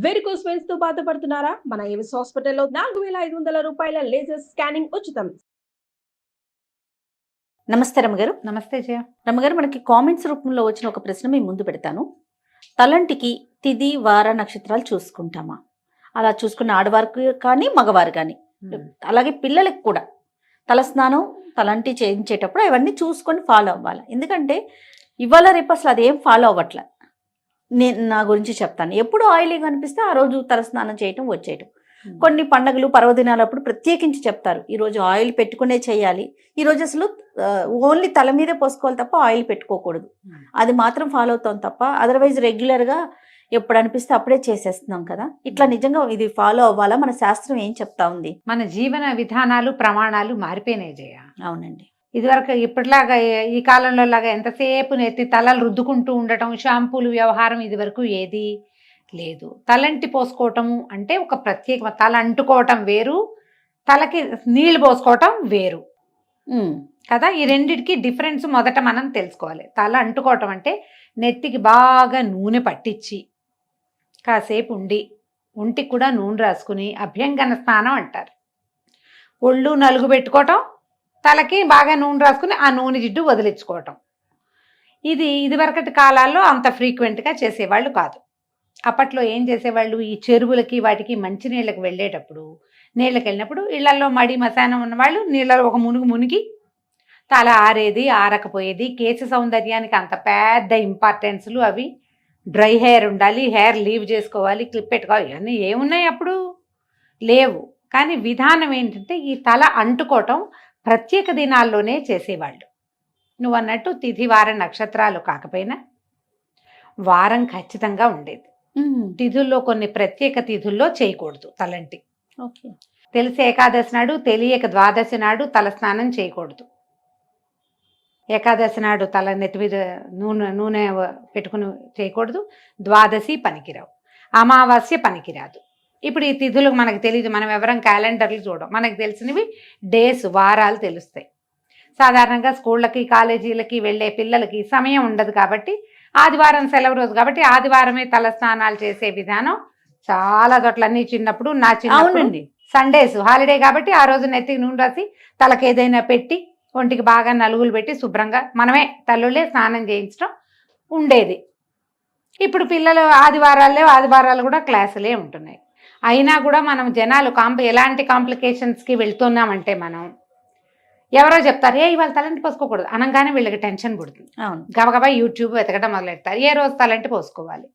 Varicose veins తో బాధపడుతున్నారా? మన ఏవిస్ హాస్పిటల్లో 4,500 రూపాయల లేజర్ స్కానింగ్ ఉచితం. నమస్తే రమగారు. నమస్తే జయ. రమగారు, మనకి కామెంట్స్ రూపంలో వచ్చిన ఒక ప్రశ్న మీ ముందు పెడతాను. తలంటికి తిది వార నక్షత్రాలు చూసుకుంటామా? అలా చూసుకున్న ఆడవారికి కానీ మగవారు కానీ, అలాగే పిల్లలకు కూడా తలస్నానం తలంటి చేయించేటప్పుడు అవన్నీ చూసుకొని ఫాలో అవ్వాలి. ఎందుకంటే ఇవాళ రేపు అసలు అదేం ఫాలో అవ్వట్లే. నేను నా గురించి చెప్తాను. ఎప్పుడు ఆయిలీ కనిపిస్తే ఆ రోజు తలస్నానం చేయటం వచ్చేయటం. కొన్ని పండగలు పర్వదినాలప్పుడు ప్రత్యేకించి చెప్తారు, ఈరోజు ఆయిల్ పెట్టుకునే చేయాలి, ఈరోజు అసలు ఓన్లీ తల మీదే పోసుకోవాలి తప్ప ఆయిల్ పెట్టుకోకూడదు. అది మాత్రం ఫాలో అవుతాం తప్ప అదర్వైజ్ రెగ్యులర్గా ఎప్పుడు అనిపిస్తే అప్పుడే చేసేస్తున్నాం కదా. ఇట్లా నిజంగా ఇది ఫాలో అవ్వాలా? మన శాస్త్రం ఏం చెప్తా ఉంది? మన జీవన విధానాలు ప్రమాణాలు మారిపోయినాయి జయ. అవునండి. ఇదివరకు ఇప్పటిలాగా ఈ కాలంలో లాగా ఎంతసేపు నెత్తి తలలు రుద్దుకుంటూ ఉండటం, షాంపూలు వ్యవహారం ఇదివరకు ఏది లేదు. తలంటి పోసుకోవటము అంటే ఒక ప్రత్యేక, తల అంటుకోవటం వేరు, తలకి నీళ్లు పోసుకోవటం వేరు కదా. ఈ రెండిటికి డిఫరెన్స్ మొదట మనం తెలుసుకోవాలి. తల అంటుకోవటం అంటే నెత్తికి బాగా నూనె పట్టించి కాసేపు ఉండి ఒంటికి కూడా నూనె రాసుకుని అభ్యంగన స్నానం అంటారు. ఒళ్ళు నలుగు పెట్టుకోవటం, తలకి బాగా నూనె రాసుకుని ఆ నూనె జిడ్డు వదిలించుకోవటం. ఇదివరకటి కాలాల్లో అంత ఫ్రీక్వెంట్గా చేసేవాళ్ళు కాదు. అప్పట్లో ఏం చేసేవాళ్ళు, ఈ చెరువులకి వాటికి మంచినీళ్ళకి వెళ్ళేటప్పుడు, నీళ్ళకి వెళ్ళినప్పుడు ఇళ్లలో మడి మశానం ఉన్నవాళ్ళు నీళ్ళలో ఒక మునిగి తల ఆరేది ఆరకపోయేది. కేశ సౌందర్యానికి అంత పెద్ద ఇంపార్టెన్స్లు అవి. డ్రై హెయిర్ ఉండాలి, హెయిర్ లీవ్ చేసుకోవాలి, క్లిప్ పెట్టుకోవాలి, ఇవన్నీ ఏమున్నాయి అప్పుడు లేవు. కానీ విధానం ఏంటంటే ఈ తల అంటుకోవటం ప్రత్యేక దినాల్లోనే చేసేవాళ్ళు. నువ్వు అన్నట్టు తిథి వార నక్షత్రాలు కాకపోయినా వారం ఖచ్చితంగా ఉండేది. తిథుల్లో కొన్ని ప్రత్యేక తిథుల్లో చేయకూడదు తలంటి. ఓకే. తెలిసి ఏకాదశి నాడు, తెలియక ద్వాదశి నాడు తల స్నానం చేయకూడదు. ఏకాదశి నాడు తల నెత్తి మీద నూనె పెట్టుకుని చేయకూడదు. ద్వాదశి పనికిరావు, అమావాస్య పనికిరాదు. ఇప్పుడు ఈ తిథులకు మనకు తెలియదు, మనం ఎవరం క్యాలెండర్లు చూడం. మనకు తెలిసినవి డేస్, వారాలు తెలుస్తాయి. సాధారణంగా స్కూళ్ళకి కాలేజీలకి వెళ్ళే పిల్లలకి సమయం ఉండదు కాబట్టి, ఆదివారం సెలవు రోజు కాబట్టి ఆదివారమే తల స్నానాలు చేసే విధానం చాలా చోట్లన్నీ. చిన్నప్పుడు నా చిన్నప్పుడు సండేస్ హాలిడే కాబట్టి ఆ రోజు నెత్తికి నూనె రాసి తలకి ఏదైనా పెట్టి ఒంటికి బాగా నలుగులు పెట్టి శుభ్రంగా మనమే తల్లులే స్నానం చేయించడం ఉండేది. ఇప్పుడు పిల్లలు ఆదివారాలు కూడా క్లాసులే ఉంటున్నాయి. అయినా కూడా మనం జనాలు ఎలాంటి కాంప్లికేషన్స్కి వెళ్తున్నామంటే, మనం ఎవరో చెప్తారు ఇవాళ తలంటి పోసుకోకూడదు అనగానే వీళ్ళకి టెన్షన్ పుడుతుంది. గబగబా యూట్యూబ్ వెతకడం మొదలెడతారు. ఏ రోజు తలంటి పోసుకోవాలి?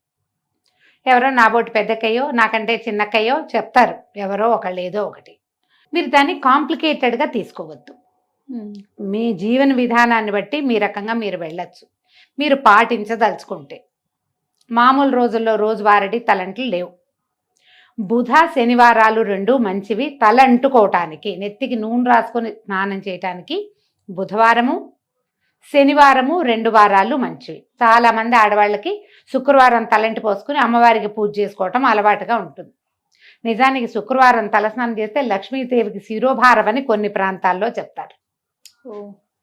ఎవరో నాబోటి పెద్దకయ్యో నాకంటే చిన్నకయ్యో చెప్తారు, ఎవరో ఒకళ్ళు ఏదో ఒకటి. మీరు దాన్ని కాంప్లికేటెడ్గా తీసుకోవద్దు. మీ జీవన విధానాన్ని బట్టి మీ రకంగా మీరు వెళ్ళచ్చు. మీరు పాటించదలుచుకుంటే మామూలు రోజుల్లో రోజువారీ తలంట్లు లేవు. బుధ శనివారాలు రెండు మంచివి తల అంటుకోవటానికి, నెత్తికి నూనె రాసుకొని స్నానం చేయటానికి. బుధవారము శనివారము 2 వారాలు మంచివి. చాలామంది ఆడవాళ్ళకి శుక్రవారం తలంటి పోసుకుని అమ్మవారికి పూజ చేసుకోవటం అలవాటుగా ఉంటుంది. నిజానికి శుక్రవారం తలస్నానం చేస్తే లక్ష్మీదేవికి శిరోభారం అని కొన్ని ప్రాంతాల్లో చెప్తారు.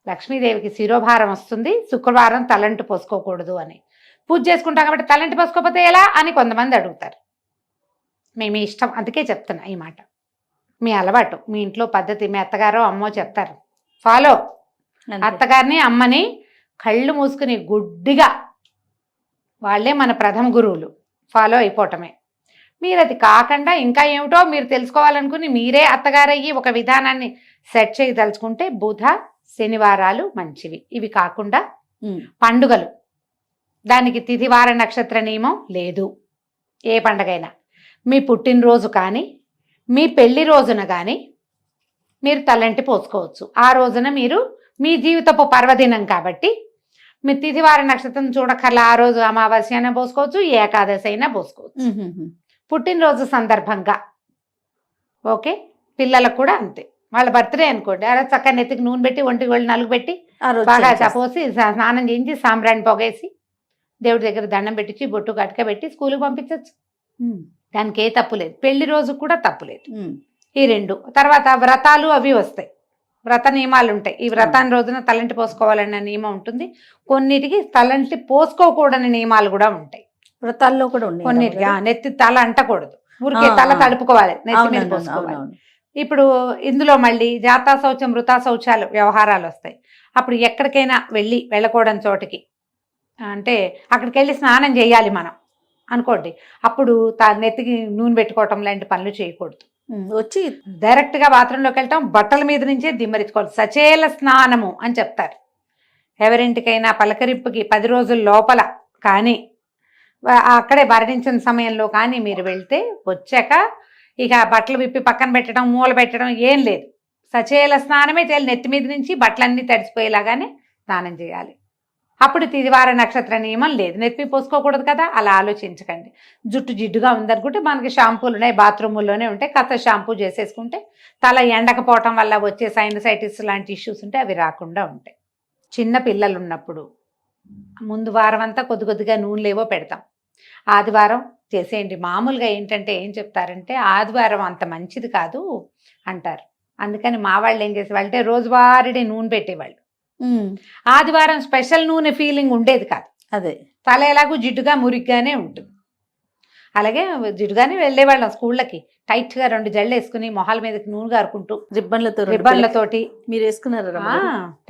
లక్ష్మీదేవికి శిరోభారం వస్తుంది, శుక్రవారం తలంటి పోసుకోకూడదు అని. పూజ చేసుకుంటాం కాబట్టి తలంటి పోసుకోకపోతే ఎలా అని కొంతమంది అడుగుతారు. మీ ఇష్టం, అందుకే చెప్తున్నా ఈ మాట. మీ అలవాటు, మీ ఇంట్లో పద్ధతి, మీ అత్తగారో అమ్మో చెప్తారు, ఫాలో. అత్తగారిని అమ్మని కళ్ళు మూసుకుని గుడ్డిగా, వాళ్ళే మన ప్రథమ గురువులు, ఫాలో అయిపోవటమే. మీరు అది కాకుండా ఇంకా ఏమిటో మీరు తెలుసుకోవాలనుకుని మీరే అత్తగారయ్యి ఒక విధానాన్ని సెట్ చేయదలుచుకుంటే బుధ శనివారాలు మంచివి. ఇవి కాకుండా పండుగలు, దానికి తిథివార నక్షత్ర నియమం లేదు. ఏ పండగైనా మీ పుట్టినరోజు కానీ మీ పెళ్లి రోజున కానీ మీరు తలంటి పోసుకోవచ్చు. ఆ రోజున మీరు మీ జీవితపు పర్వదినం కాబట్టి మీ తిథివార నక్షత్రం చూడకల్లా ఆ రోజు అమావాస్య అయినా పోసుకోవచ్చు, ఏకాదశి అయినా పోసుకోవచ్చు. పుట్టినరోజు సందర్భంగా ఓకే. పిల్లలకు కూడా అంతే. వాళ్ళ బర్త్డే అనుకోండి, అలా చక్కగా నెత్తికి నూనె పెట్టి ఒంటికి వాళ్ళు నలుగు పెట్టి బాగా పోసి స్నానం చేయించి సాంబ్రాణి పొగేసి దేవుడి దగ్గర దండం పెట్టించి బొట్టు గట్క పెట్టి స్కూల్కి పంపించవచ్చు. దానికి ఏ తప్పు లేదు. పెళ్లి రోజు కూడా తప్పు లేదు. ఈ 2 తర్వాత వ్రతాలు అవి వస్తాయి, వ్రత నియమాలు ఉంటాయి. ఈ వ్రతాన్ని రోజున తలంటి పోసుకోవాలన్న నియమం ఉంటుంది. కొన్నిటికి తలంటి పోసుకోకూడని నియమాలు కూడా ఉంటాయి. వ్రతాల్లో కూడా ఉన్నాయి కొన్నిటికి రమ్మగారు. నెత్తి తల అంటకూడదు, ఊరికే ఆ, తల ఆ. తడుపుకోవాలి, నెత్తి మీద అవునవును, పోసుకోవాలి. అవునవును. ఇప్పుడు ఇందులో మళ్ళీ జాతా శౌచం వృతా శౌచాలు వ్యవహారాలు వస్తాయి. అప్పుడు ఎక్కడికైనా వెళ్ళకూడని చోటికి, అంటే అక్కడికి వెళ్ళి స్నానం చేయాలి మనం అనుకోండి, అప్పుడు నెత్తికి నూనె పెట్టుకోవటం లాంటి పనులు చేయకూడదు. వచ్చి డైరెక్ట్గా బాత్రూంలోకి వెళ్ళటం, బట్టల మీద నుంచే దిమ్మరించుకోవాలి. సచేల స్నానము అని చెప్తారు. ఎవరింటికైనా పలకరింపుకి 10 రోజుల లోపల కానీ అక్కడే భరణించిన సమయంలో కానీ మీరు వెళ్తే వచ్చాక ఇక బట్టలు విప్పి పక్కన పెట్టడం, మూల పెట్టడం ఏం లేదు. సచేల స్నానమే చేయాలి. నెత్తి మీద నుంచి బట్టలన్నీ తడిసిపోయేలాగానే స్నానం చేయాలి. అప్పుడు తిదివార నక్షత్ర నియమం లేదు, నెత్తి పోసుకోకూడదు కదా, అలా ఆలోచించకండి. జుట్టు జిడ్డుగా ఉందనుకుంటే మనకి షాంపూలు ఉన్నాయి, బాత్రూముల్లోనే ఉంటాయి, కాస్త షాంపూ చేసేసుకుంటే తల ఎండకపోవటం వల్ల వచ్చే సైనసైటిస్ లాంటి ఇష్యూస్ ఉంటే అవి రాకుండా ఉంటాయి. చిన్న పిల్లలు ఉన్నప్పుడు ముందు వారం అంతా కొద్దిగా నూనెలేవో పెడతాం, ఆదివారం చేసేయండి. మామూలుగా ఏంటంటే ఏం చెప్తారంటే ఆదివారం అంత మంచిది కాదు అంటారు. అందుకని మా వాళ్ళు ఏం చేసేవాళ్ళు అంటే రోజువారీ నూనె పెట్టేవాళ్ళు. ఆదివారం స్పెషల్ నూనె ఫీలింగ్ ఉండేది కాదు. అదే తల ఎలాగూ జిడ్డుగా మురిగ్గానే ఉంటుంది. అలాగే జిడ్డుగానే వెళ్ళేవాళ్ళం స్కూళ్ళకి, టైట్గా 2 జళ్ళు వేసుకుని మొహాల మీదకి నూనె గారుకుంటూ రిబ్బన్లతోటి. మీరు వేసుకున్నారా?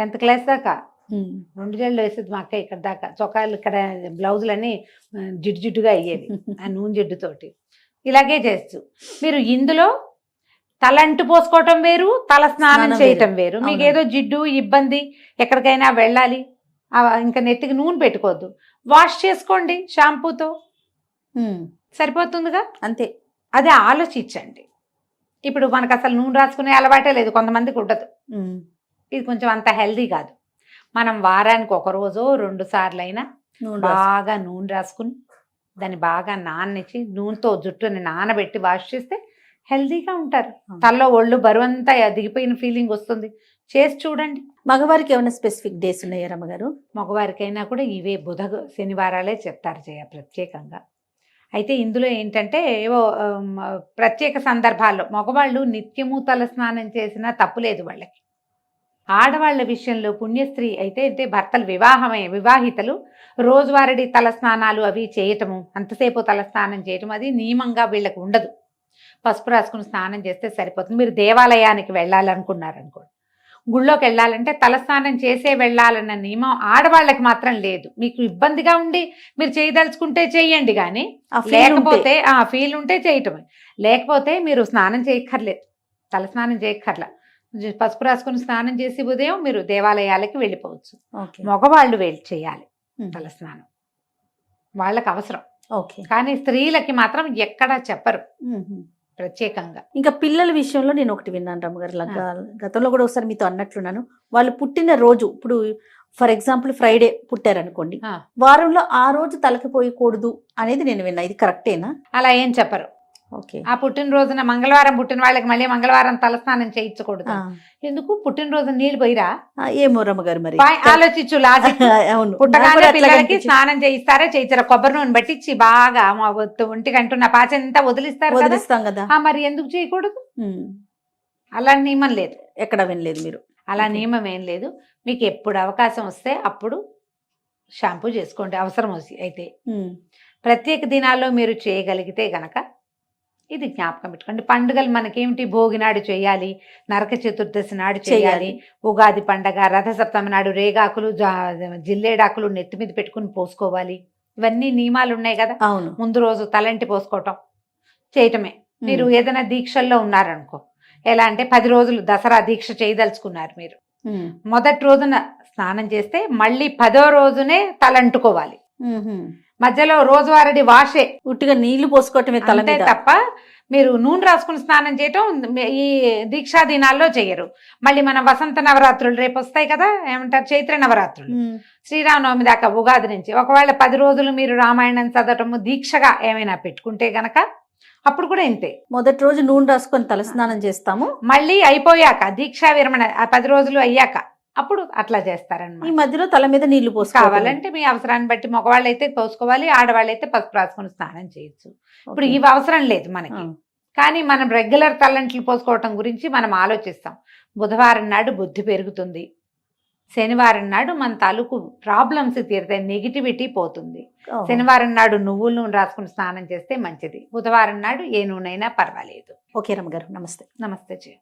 10th క్లాస్ దాకా 2 జళ్ళు వేసేది మా అక్క. ఇక్కడ దాకా చొక్కాలు, ఇక్కడ బ్లౌజులన్నీ జిడ్డుగా అయ్యేవి ఆ నూనె జిడ్డుతోటి. ఇలాగే చేస్తూ మీరు ఇందులో తలంటు పోసుకోవటం వేరు, తల స్నానం చేయటం వేరు. మీకు ఏదో జిడ్డు ఇబ్బంది, ఎక్కడికైనా వెళ్ళాలి, ఇంకా నెత్తికి నూనె పెట్టుకోవద్దు, వాష్ చేసుకోండి షాంపూతో, సరిపోతుందిగా. అంతే. అదే ఆలోచించండి. ఇప్పుడు మనకు అసలు నూనె రాసుకునే అలవాటే లేదు, కొంతమందికి ఉండదు. ఇది కొంచెం అంత హెల్దీ కాదు. మనం వారానికి 1 రోజు 2 సార్లు అయినా బాగా నూనె రాసుకుని దాన్ని బాగా నాననిచ్చి నూనెతో జుట్టుని నానబెట్టి వాష్ చేస్తే హెల్దీగా ఉంటారు. తలలో ఒళ్ళు బరువంతా దిగిపోయిన ఫీలింగ్ వస్తుంది. చేసి చూడండి. మగవారికి ఏమైనా స్పెసిఫిక్ డేస్ ఉన్నాయా రమ్మగారు? మగవారికైనా కూడా ఇవే బుధ శనివారాలే చెప్తారు ప్రత్యేకంగా. అయితే ఇందులో ఏంటంటే ఏవో ప్రత్యేక సందర్భాల్లో మగవాళ్ళు నిత్యము తల స్నానం చేసినా తప్పులేదు వాళ్ళకి. ఆడవాళ్ల విషయంలో పుణ్యస్త్రీ అయితే భర్తలు వివాహితలు రోజువారీ తల స్నానాలు అవి చేయటము, అంతసేపు తల స్నానం చేయటం అది నియమంగా వీళ్ళకి ఉండదు. పసుపు రాసుకుని స్నానం చేస్తే సరిపోతుంది. మీరు దేవాలయానికి వెళ్ళాలనుకున్నారనుకోండి, గుళ్ళోకి వెళ్ళాలంటే తలస్నానం చేసే వెళ్ళాలన్న నియమం ఆడవాళ్ళకి మాత్రం లేదు. మీకు ఇబ్బందిగా ఉండి మీరు చేయదలుచుకుంటే చేయండి, కానీ లేకపోతే ఫీల్ ఉంటే చేయటమే, లేకపోతే మీరు స్నానం చేయక్కర్లేదు, తలస్నానం చేయక్కర్లా. పసుపు రాసుకుని స్నానం చేసి ఉదయం మీరు దేవాలయాలకి వెళ్ళిపోవచ్చు. మగవాళ్ళు చేయాలి తలస్నానం, వాళ్ళకి అవసరం. కానీ స్త్రీలకి మాత్రం ఎక్కడా చెప్పరు ప్రత్యేకంగా. ఇంకా పిల్లల విషయంలో నేను ఒకటి విన్నాను రమ్మగారు, గతంలో కూడా ఒకసారి మీతో అన్నట్లున్నాను. వాళ్ళు పుట్టిన రోజు, ఇప్పుడు ఫర్ ఎగ్జాంపుల్ ఫ్రైడే పుట్టారనుకోండి, వారంలో ఆ రోజు తలకిపోయకూడదు అనేది నేను విన్నా. ఇది కరెక్టేనా? అలా ఏం చెప్పరు. ఆ పుట్టినరోజున మంగళవారం పుట్టిన వాళ్ళకి మళ్ళీ మంగళవారం తలస్నానం చేయించకూడదు. ఎందుకు? పుట్టినరోజు నీళ్ళు పోయిరా? ఏమో రమ్మగారు, మరి ఆలోచించు లాజిక్. పుట్టగానే పిల్లలకి స్నానం చేయిస్తారా చేయించారా? కొబ్బరి నూనె పట్టించి బాగా ఒంటికి అంటున్న పాచంతా వదిలిస్తాం కదా, మరి ఎందుకు చేయకూడదు? అలా నియమం లేదు, ఎక్కడ వినలేదు మీరు. అలా నియమం ఏం లేదు. మీకు ఎప్పుడు అవకాశం వస్తే అప్పుడు షాంపూ చేసుకోండి అవసరం అయితే. ప్రత్యేక దినాల్లో మీరు చేయగలిగితే గనక ఇది జ్ఞాపకం పెట్టుకోండి. పండుగలు మనకేమిటి? భోగి నాడు చేయాలి, నరక చతుర్దశి నాడు చేయాలి, ఉగాది పండగ, రథసప్తమి నాడు రేగాకులు జిల్లేడాకులు నెత్తి మీద పెట్టుకుని పోసుకోవాలి. ఇవన్నీ నియమాలు ఉన్నాయి కదా. ముందు రోజు తలంటి పోసుకోవటం చేయటమే. మీరు ఏదైనా దీక్షల్లో ఉన్నారనుకో, ఎలా అంటే 10 రోజులు దసరా దీక్ష చేయదలుచుకున్నారు మీరు, మొదటి రోజున స్నానం చేస్తే మళ్ళీ 10వ రోజునే తలంటుకోవాలి. మధ్యలో రోజువారీ వాషే, ఉట్టిగా నీళ్లు పోసుకోవటమే తలంటే తప్ప మీరు నూనె రాసుకుని స్నానం చేయటం ఈ దీక్షా దినాల్లో చెయ్యరు. మళ్ళీ మన వసంత నవరాత్రులు రేపు వస్తాయి కదా, ఏమంటారు, చైత్ర నవరాత్రులు, శ్రీరామనవమి దాకా ఉగాది నుంచి. ఒకవేళ 10 రోజులు మీరు రామాయణం చదవటము దీక్షగా ఏమైనా పెట్టుకుంటే గనక అప్పుడు కూడా ఇంతే. మొదటి రోజు నూనె రాసుకొని తలస్నానం చేస్తాము, మళ్ళీ అయిపోయాక దీక్షా విరమణ 10 రోజులు అయ్యాక అప్పుడు అట్లా చేస్తారన్నమాట. ఈ మధ్యలో తల మీద నీళ్లు కావాలంటే మీ అవసరాన్ని బట్టి మగవాళ్ళు అయితే పోసుకోవాలి, ఆడవాళ్ళు అయితే పసుపు రాసుకుని స్నానం చేయొచ్చు. ఇప్పుడు ఇవి అవసరం లేదు మనకి. కానీ మనం రెగ్యులర్ తలంట్లు పోసుకోవటం గురించి మనం ఆలోచిస్తాం. బుధవారం నాడు బుద్ధి పెరుగుతుంది, శనివారం నాడు మన తాలూకు ప్రాబ్లమ్స్ తీరుతాయి, నెగిటివిటీ పోతుంది. ఓహో. శనివారం నాడు నువ్వుల నూనె రాసుకుని స్నానం చేస్తే మంచిది. బుధవారం నాడు ఏ నూనె అయినా పర్వాలేదు. ఓకే రమ్మగారు, నమస్తే. నమస్తే జీ.